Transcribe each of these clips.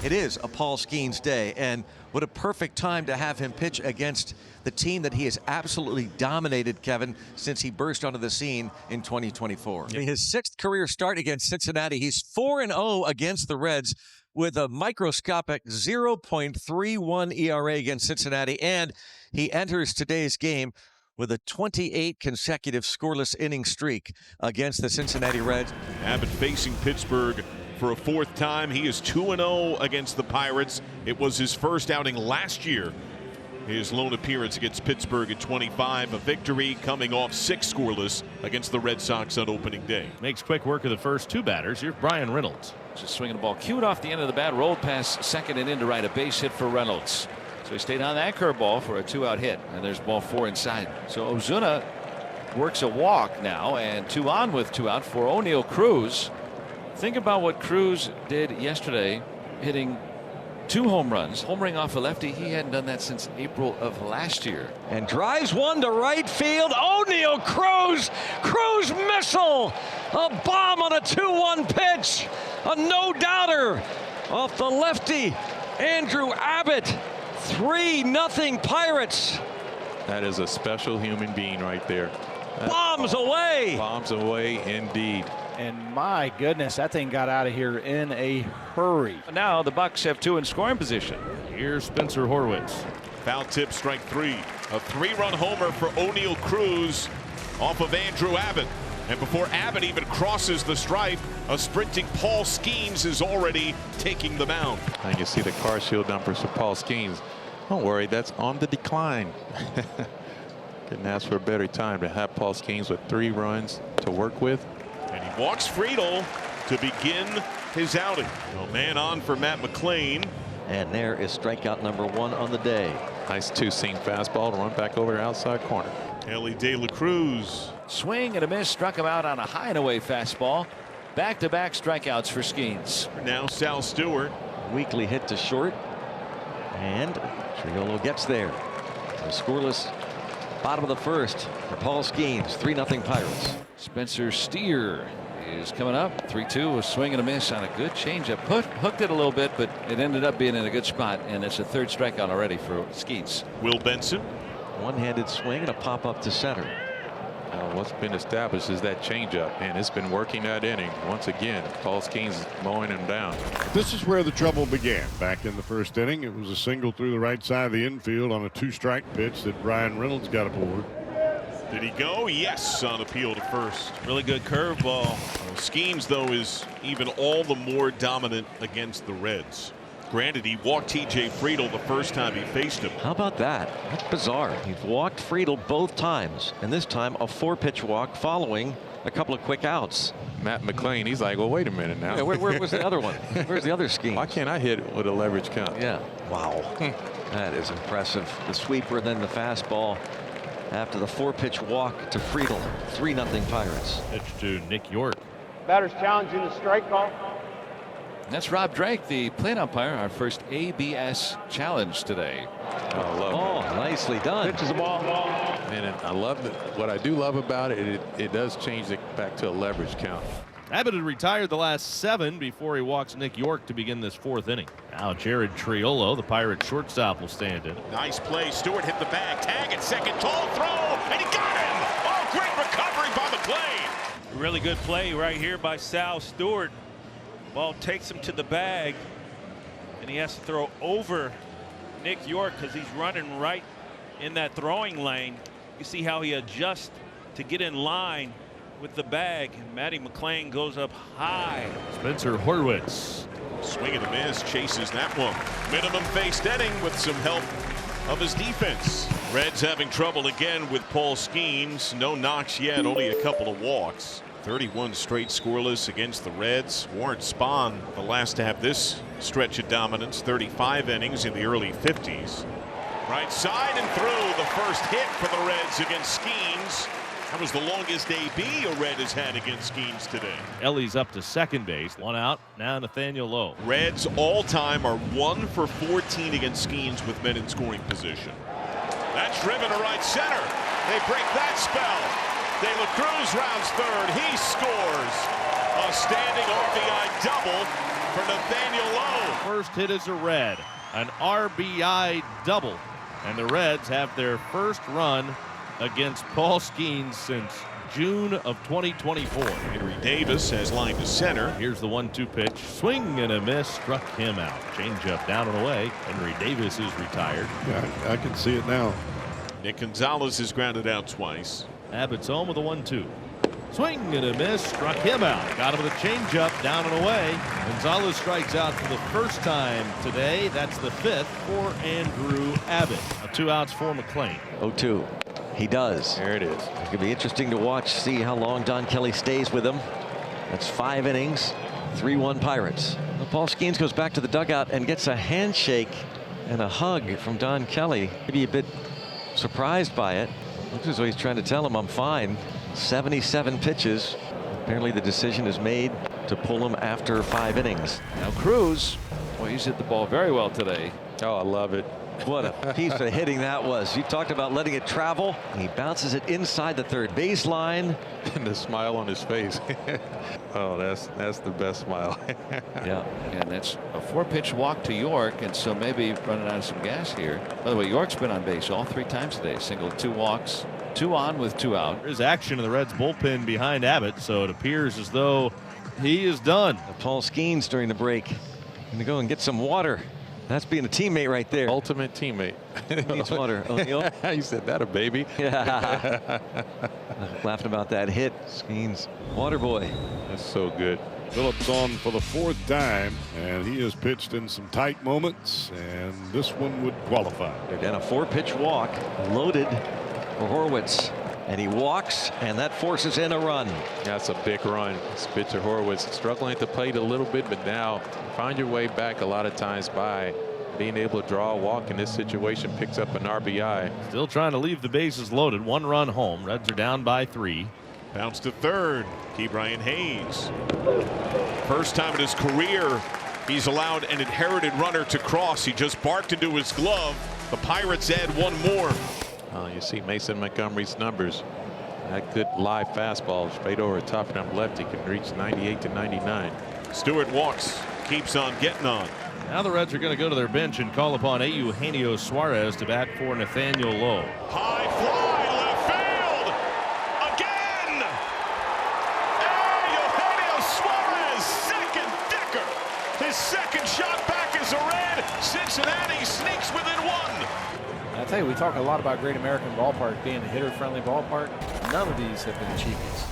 It is a Paul Skenes day, and what a perfect time to have him pitch against the team that he has absolutely dominated, Kevin, since he burst onto the scene in 2024. Yeah. His 6th career start against Cincinnati. He's 4-0 against the Reds with a microscopic 0.31 ERA against Cincinnati, and he enters today's game with a 28 consecutive scoreless inning streak against the Cincinnati Reds. Abbott facing Pittsburgh for a 4th time. He is 2-0 against the Pirates. It was his first outing last year. His lone appearance against Pittsburgh at 25, a victory coming off 6 scoreless against the Red Sox on opening day. Makes quick work of the first 2 batters. Here's Bryan Reynolds. Just swinging the ball, cued off the end of the bat, rolled past second and in to right, a base hit for Reynolds. So he stayed on that curveball for a 2-out hit, and there's ball 4 inside. So Ozuna works a walk now, and 2 on with 2 out for Oneil Cruz. Think about what Cruz did yesterday, hitting 2 home runs, homering off a lefty. He hadn't done that since April of last year. And drives one to right field. Oneil Cruz. Cruz missile. A bomb on a 2-1 pitch. A no-doubter off the lefty, Andrew Abbott. 3-0 Pirates. That is a special human being right there. Bombs away. Bombs away indeed. And my goodness, that thing got out of here in a hurry. Now the Bucks have 2 in scoring position. Here's Spencer Horwitz. Foul tip, strike 3. A 3-run homer for Oneil Cruz off of Andrew Abbott. And before Abbott even crosses the stripe, a sprinting Paul Skenes is already taking the mound. And you see the car shield numbers for Paul Skenes. Don't worry, that's on the decline. Couldn't ask for a better time to have Paul Skenes with 3 runs to work with. And he walks Friedel to begin his outing. A man on for Matt McLain. And there is strikeout number 1 on the day. Nice 2-seam fastball to run back over the outside corner. Ellie De La Cruz. Swing and a miss, struck him out on a high and away fastball. Back-to-back strikeouts for Skenes. Now Sal Stewart. Weekly hit to short. And Triolo gets there. A scoreless bottom of the 1st for Paul Skenes. 3-0 Pirates. Spencer Steer is coming up. 3-2, a swing and a miss on a good changeup. Hooked it a little bit, but it ended up being in a good spot, and it's a 3rd strikeout already for Skenes. Will Benson. One-handed swing and a pop up to center. What's been established is that changeup, and it's been working that inning. Once again, Paul Skenes is mowing him down. This is where the trouble began. Back in the 1st inning, it was a single through the right side of the infield on a 2-strike pitch that Bryan Reynolds got aboard. Did he go? Yes, on appeal to first. Really good curveball. Skenes, though, is even all the more dominant against the Reds. Granted, he walked T.J. Friedel the first time he faced him. How about that? That's bizarre. He's walked Friedel both times, and this time a 4-pitch walk following a couple of quick outs. Matt McLain, he's like, well, wait a minute now. Yeah, where was the other one? Where's the other Skenes? Why can't I hit with a leverage count? Yeah. Wow. That is impressive. The sweeper, then the fastball after the 4-pitch walk to Friedel. 3-0 Pirates. Pitch to Nick York. Batters challenging the strike call. That's Rob Drake, the plate umpire, our first ABS challenge today. I love Oh, nicely done. Pitches the ball. And I love what I do love about it. It does change it back to a leverage count. Abbott had retired the last 7 before he walks Nick York to begin this 4th inning. Now Jared Triolo, the Pirates shortstop, will stand in. Nice play. Stewart hit the bag. Tag at second. Tall throw. And he got him. Oh, great recovery by McLain. Really good play right here by Sal Stewart. Ball takes him to the bag, and he has to throw over Nick York because he's running right in that throwing lane. You see how he adjusts to get in line with the bag. Matty McLain goes up high. Spencer Horwitz. Swing and a miss, chases that one. Minimum faced inning with some help of his defense. Reds having trouble again with Paul Skenes. No knocks yet, only a couple of walks. 31 straight scoreless against the Reds. Warren Spahn, the last to have this stretch of dominance, 35 innings in the early 50s. Right side and through the first hit for the Reds against Skenes. That was the longest AB a Red has had against Skenes today. Ellie's up to second base. 1 out. Now Nathaniel Lowe. Reds all time are 1 for 14 against Skenes with men in scoring position. That's driven to right center. They break that spell. De La Cruz rounds third. He scores. A standing RBI double for Nathaniel Lowe. First hit is a Red, an RBI double. And the Reds have their first run against Paul Skenes since June of 2024. Henry Davis has lined to center. Here's the 1-2 pitch. Swing and a miss. Struck him out. Changeup down and away. Henry Davis is retired. Yeah, I can see it now. Nick Gonzalez is grounded out twice. Abbott's home with a 1-2. Swing and a miss. Struck him out. Got him with a changeup down and away. Gonzalez strikes out for the first time today. That's the 5th for Andrew Abbott. 2 outs for McClain. 0-2. He does. There it is. It could be interesting to watch, see how long Don Kelly stays with him. That's 5 innings, 3-1 Pirates. Well, Paul Skenes goes back to the dugout and gets a handshake and a hug from Don Kelly. Maybe a bit surprised by it. Looks as though he's trying to tell him I'm fine. 77 pitches. Apparently the decision is made to pull him after 5 innings. Now Cruz, well, he's hit the ball very well today. Oh, I love it. What a piece of hitting that was. You talked about letting it travel. He bounces it inside the third baseline. And the smile on his face. Oh, that's the best smile. Yeah. And that's a 4-pitch walk to York, and so maybe running out of some gas here. By the way, York's been on base all 3 times today. Single, 2 walks, 2 on with 2 out. There's action in the Reds bullpen behind Abbott, so it appears as though he is done. Paul Skenes during the break. Going to go and get some water. That's being a teammate right there. Ultimate teammate. Needs water. Oneil. You said that, a baby. Yeah. Laughing about that hit. Skenes, water boy. That's so good. Phillips on for the 4th time, and he has pitched in some tight moments, and this one would qualify. They're down a 4-pitch walk, loaded for Horwitz. And he walks, and that forces in a run. That's a big run. This pitcher Horwitz struggling at the plate a little bit, but now find your way back a lot of times by being able to draw a walk in this situation. Picks up an RBI. Still trying to leave the bases loaded. 1 run home. Reds are down by 3. Bounce to third. Brian Hayes. First time in his career he's allowed an inherited runner to cross. He just barked into his glove. The Pirates add 1 more. You see Mason Montgomery's numbers. That good live fastball straight over top jump lefty can reach 98 to 99. Stewart walks, keeps on getting on. Now the Reds are going to go to their bench and call upon Eugenio Suarez to bat for Nathaniel Lowe. High fly, left field, again! Eugenio Suarez, second decker. His second shot back is a Red. Cincinnati sneaks within 1. I tell you, we talk a lot about Great American Ballpark being a hitter-friendly ballpark. None of these have been achievements.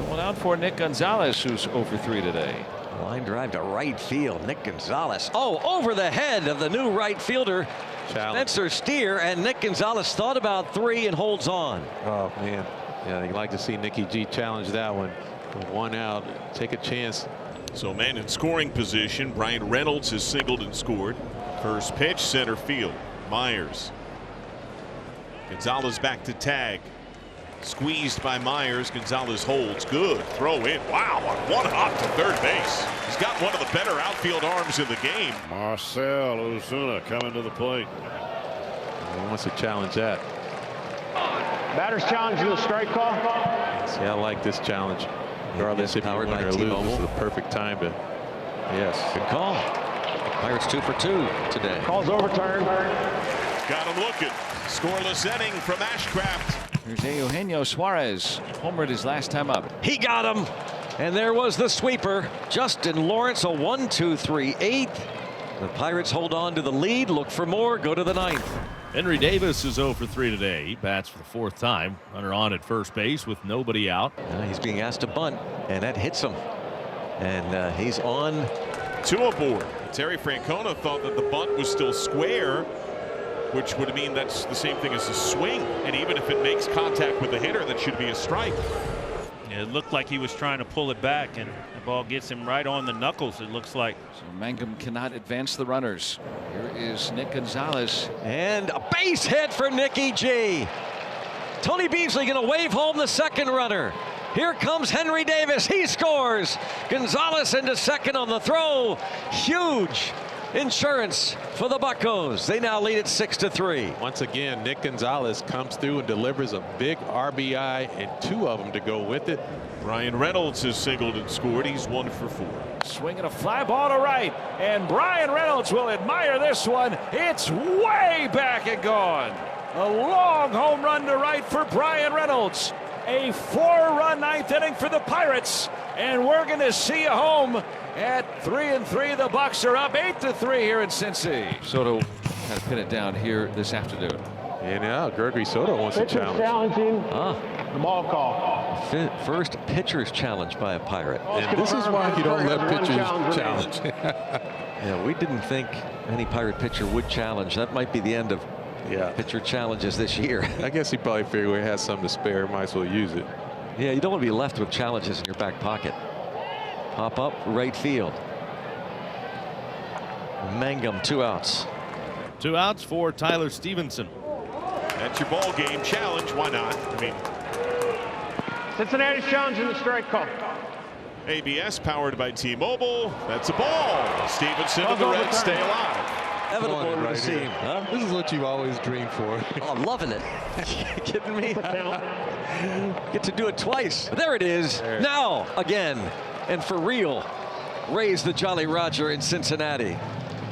One out for Nick Gonzalez, who's 0 for 3 today. Line drive to right field. Nick Gonzalez. Oh, over the head of the new right fielder, Spencer Steer, and Nick Gonzalez thought about 3 and holds on. Oh, man. Yeah, you'd like to see Nicky G challenge that one. 1 out, take a chance. So man in scoring position. Bryan Reynolds has singled and scored. First pitch, center field. Myers. Gonzalez back to tag. Squeezed by Myers. Gonzalez holds. Good throw in. Wow, on 1 hop to third base. He's got one of the better outfield arms in the game. Marcell Ozuna coming to the plate. He wants to challenge that. Batter's challenging the strike call. See, I like this challenge. Regardless if you win or lose, this is the perfect time to. Yes. Good call. Pirates 2 for 2 today. Call's overturned. Got him looking. Scoreless inning from Ashcraft. Here's Eugenio Suarez. Homered his last time up. He got him. And there was the sweeper. Justin Lawrence, a 1-2-3-8. The Pirates hold on to the lead. Look for more. Go to the 9th. Henry Davis is 0 for 3 today. He bats for the 4th time. Runner on at first base with nobody out. He's being asked to bunt, and that hits him. And he's on. 2 aboard. Terry Francona thought that the bunt was still square, which would mean that's the same thing as a swing. And even if it makes contact with the hitter, that should be a strike. Yeah, it looked like he was trying to pull it back, and the ball gets him right on the knuckles, it looks like. So Mangum cannot advance the runners. Here is Nick Gonzalez. And a base hit for Nicky G. Tony Beasley going to wave home the second runner. Here comes Henry Davis. He scores. Gonzalez into second on the throw. Huge insurance for the Buccos. They now lead it 6-3. Once again, Nick Gonzalez comes through and delivers a big RBI and 2 of them to go with it. Bryan Reynolds has singled and scored. He's 1 for 4. Swinging a fly ball to right, and Bryan Reynolds will admire this one. It's way back and gone. A long home run to right for Bryan Reynolds. A 4-run 9th inning for the Pirates, and we're going to see a home at 3-3. The Bucs are up 8-3 here in Cincy. Soto had to pin it down here this afternoon. And now Gregory Soto wants a challenge. Challenging the ball call. First pitcher's challenge by a Pirate. And this is why you don't let pitchers challenge. Yeah, we didn't think any Pirate pitcher would challenge. That might be the end of pitcher challenges this year. I guess he probably figured he has something to spare. Might as well use it. Yeah, you don't want to be left with challenges in your back pocket. Pop up, right field. Mangum, 2 outs. 2 outs for Tyler Stevenson. That's your ball game challenge. Why not? I mean, Cincinnati's challenging the strike call. ABS powered by T-Mobile. That's a ball. Stevenson and the Reds stay alive. Inevitable it would seem. Huh? This is what you've always dreamed for. Oh, I'm loving it. You kidding me? Get to do it twice. There it is. Now, again, and for real, raise the Jolly Roger in Cincinnati.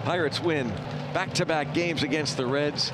Pirates win back-to-back games against the Reds.